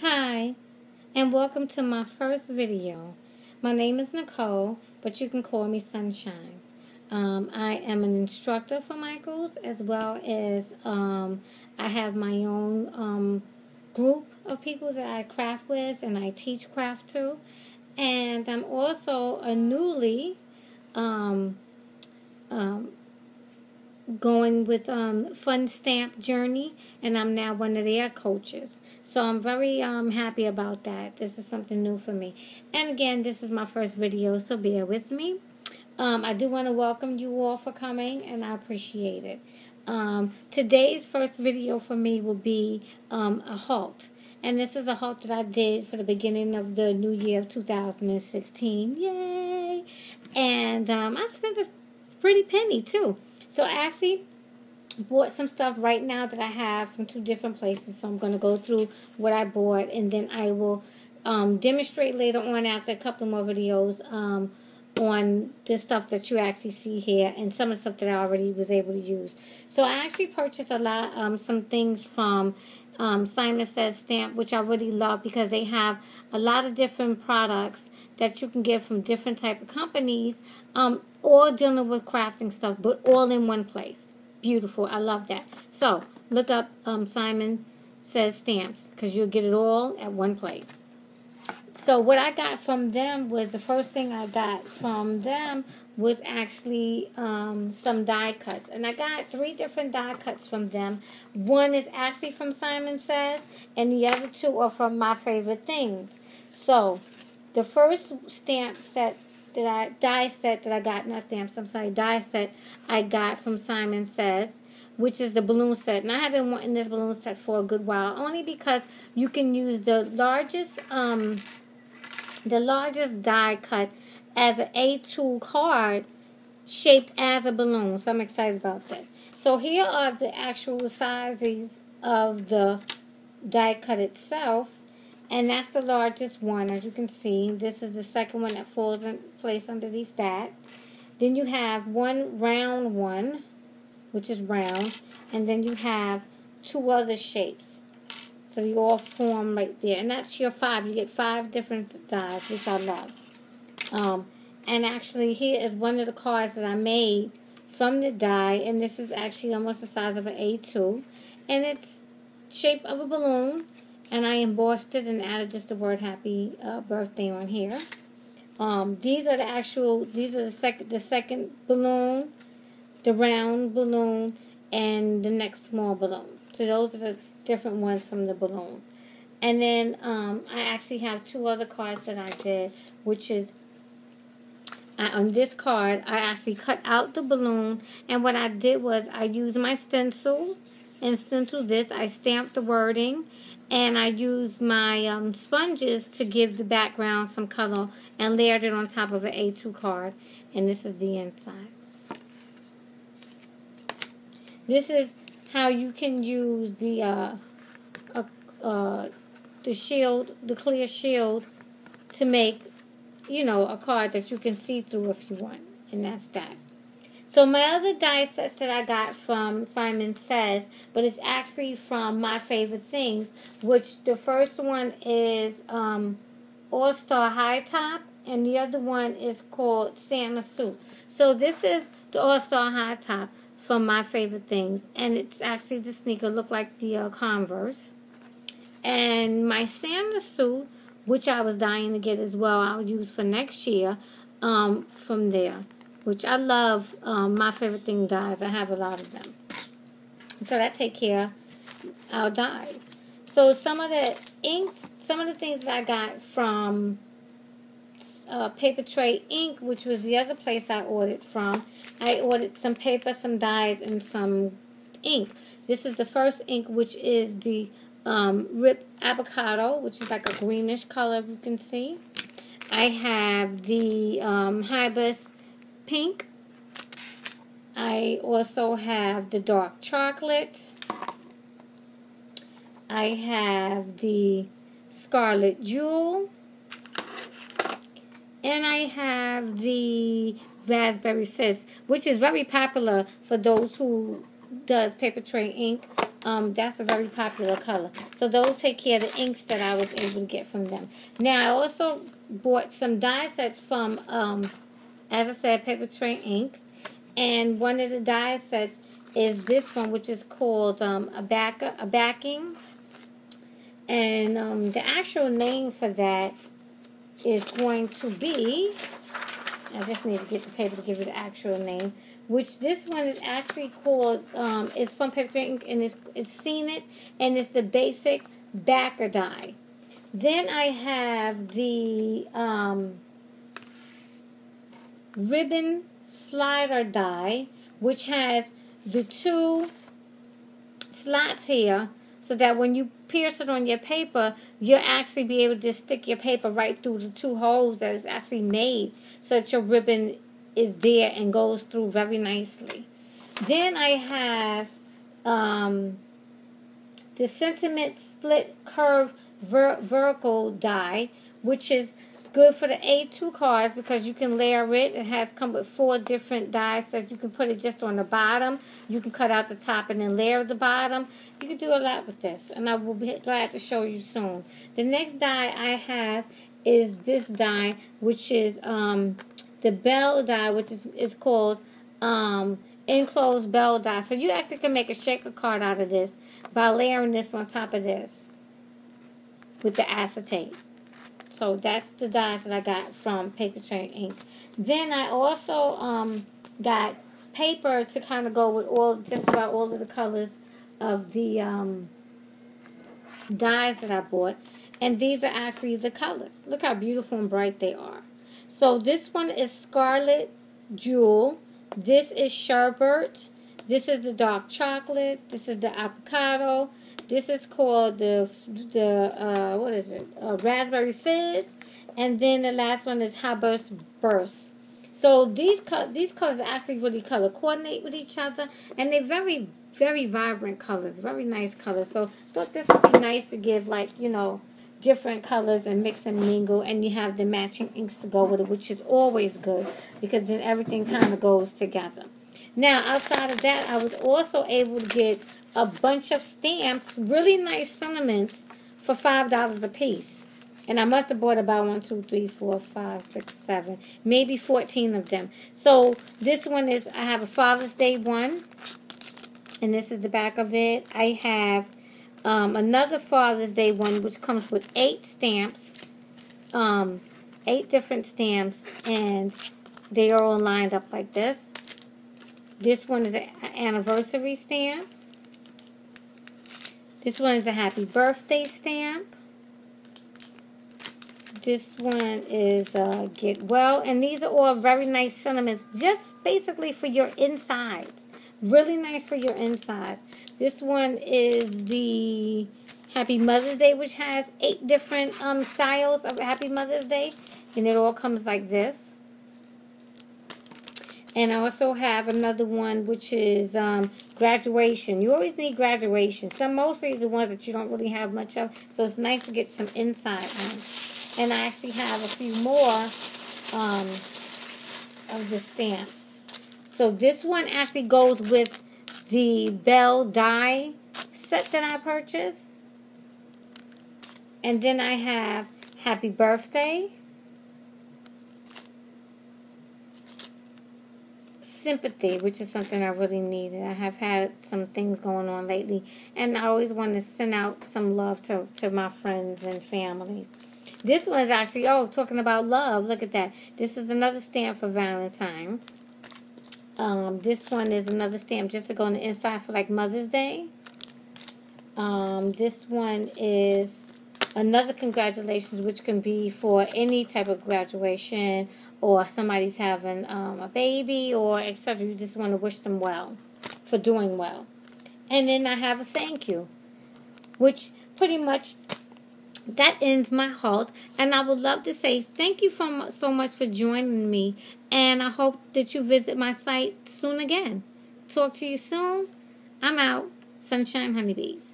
Hi, and welcome to my first video. My name is Nicole, but you can call me Sunshine. I am an instructor for Michaels, as well as I have my own group of people that I craft with and I teach craft to. And I'm also a newly going with Fun Stamp Journey, and I'm now one of their coaches. So I'm very happy about that. This is something new for me. And again, this is my first video, so bear with me. I do want to welcome you all for coming, and I appreciate it. Today's first video for me will be a halt. And this is a halt that I did for the beginning of the new year of 2016. Yay! And I spent a pretty penny, too. So I actually bought some stuff right now that I have from two different places. So I'm going to go through what I bought, and then I will demonstrate later on after a couple more videos on the stuff that you actually see here and some of the stuff that I already was able to use. So I actually purchased a lot, some things from Simon Says Stamp, which I really love because they have a lot of different products that you can get from different type of companies, all dealing with crafting stuff, but all in one place. Beautiful. I love that. So look up Simon Says Stamps because you'll get it all at one place. So what I got from them was, the first thing I got from them was actually some die cuts. And I got 3 different die cuts from them. One is actually from Simon Says, and the other 2 are from My Favorite Things. So the first die set that I got, not stamps, I'm sorry, die set I got from Simon Says, which is the balloon set. And I have been wanting this balloon set for a good while, only because you can use the largest die cut as an A2 card shaped as a balloon. So I'm excited about that. So here are the actual sizes of the die cut itself. And that's the largest one, as you can see. This is the second one that falls in place underneath that. Then you have one round one, which is round. And then you have 2 other shapes. So you all form right there. And that's your 5. You get 5 different dies, which I love. And actually, here is one of the cards that I made from the die. And this is actually almost the size of an A2. And it's shape of a balloon. And I embossed it and added just the word happy birthday on here. These are the second balloon, the round balloon, and the next small balloon. So those are the different ones from the balloon. And then I actually have 2 other cards that I did, which is on this card, I actually cut out the balloon, and what I did was I used my stencil and stenciled this. I stamped the wording, and I used my sponges to give the background some color and layered it on top of an A2 card. And this is the inside. This is how you can use the shield, the clear shield, to make, you know, a card that you can see through if you want. And that's that. So my other die sets that I got from Simon Says, but it's actually from My Favorite Things, which the first one is All-Star High Top, and the other one is called Santa Suit. So this is the All-Star High Top from My Favorite Things, and it's actually the sneaker, look like the Converse. And my Santa Suit, which I was dying to get as well, I'll use for next year from there. Which I love My Favorite Thing dies. I have a lot of them. So that take care of our dies. So some of the inks, some of the things that I got from PaperTrey ink, which was the other place I ordered from. I ordered some paper, some dies, and some ink. This is the first ink, which is the Rip Avocado, which is like a greenish color, if you can see. I have the Hibiscus Pink. I also have the Dark Chocolate. I have the Scarlet Jewel. And I have the Raspberry Fizz, which is very popular for those who does PaperTrey ink. That's a very popular color. So those take care of the inks that I was able to get from them. Now, I also bought some die sets from, as I said, PaperTrey ink. And one of the die sets is this one, which is called a backing. And the actual name for that is going to be, I just need to get the paper to give it the actual name, which this one is actually called, it's from PaperTrey ink, and it's seen it, and it's the basic backer die. Then I have the ribbon slider die, which has the 2 slots here, so that when you pierce it on your paper, you'll actually be able to stick your paper right through the 2 holes that is actually made, so that your ribbon is there and goes through very nicely. Then I have the sentiment split curve vertical die, which is good for the A2 cards because you can layer it. It has come with 4 different dies, so you can put it just on the bottom. You can cut out the top and then layer the bottom. You can do a lot with this, and I will be glad to show you soon. The next die I have is this die, which is the bell die, which is called enclosed bell die. So you actually can make a shaker card out of this by layering this on top of this with the acetate. So that's the dies that I got from PaperTrey ink. Then I also got paper to kind of go with just about all of the colors of the dies that I bought. And these are actually the colors. Look how beautiful and bright they are. So this one is Scarlet Jewel. This is Sherbet. This is the dark chocolate. This is the avocado. This is called the what is it? Raspberry Fizz. And then the last one is Hibiscus Burst. So these colors actually really color coordinate with each other, and they're very, very vibrant colors, very nice colors. So I thought this would be nice to give, like, you know, different colors and mix and mingle, and you have the matching inks to go with it, which is always good because then everything kind of goes together. Now, outside of that, I was also able to get a bunch of stamps, really nice sentiments, for $5 a piece. And I must have bought about 1, 2, 3, 4, 5, 6, 7, maybe 14 of them. So this one is, I have a Father's Day one, and this is the back of it. I have another Father's Day one, which comes with 8 stamps, 8 different stamps, and they are all lined up like this. This one is an anniversary stamp. This one is a happy birthday stamp. This one is get well. And these are all very nice sentiments, just basically for your insides. Really nice for your insides. This one is the Happy Mother's Day, which has 8 different styles of Happy Mother's Day. And it all comes like this. And I also have another one, which is graduation. You always need graduation. Mostly the ones that you don't really have much of. So it's nice to get some inside ones. And I actually have a few more of the stamps. So this one actually goes with the Bell die set that I purchased. And then I have Happy Birthday, Sympathy, which is something I really needed. I have had some things going on lately, and I always want to send out some love to my friends and families. This one is actually, talking about love. Look at that. This is another stamp for Valentine's. This one is another stamp just to go on the inside for like Mother's Day. This one is another congratulations, which can be for any type of graduation, or somebody's having a baby, or etc. You just want to wish them well for doing well. And then I have a thank you, which pretty much that ends my haul. And I would love to say thank you so much for joining me, and I hope that you visit my site soon again. Talk to you soon. I'm out. Sunshine Honeybees.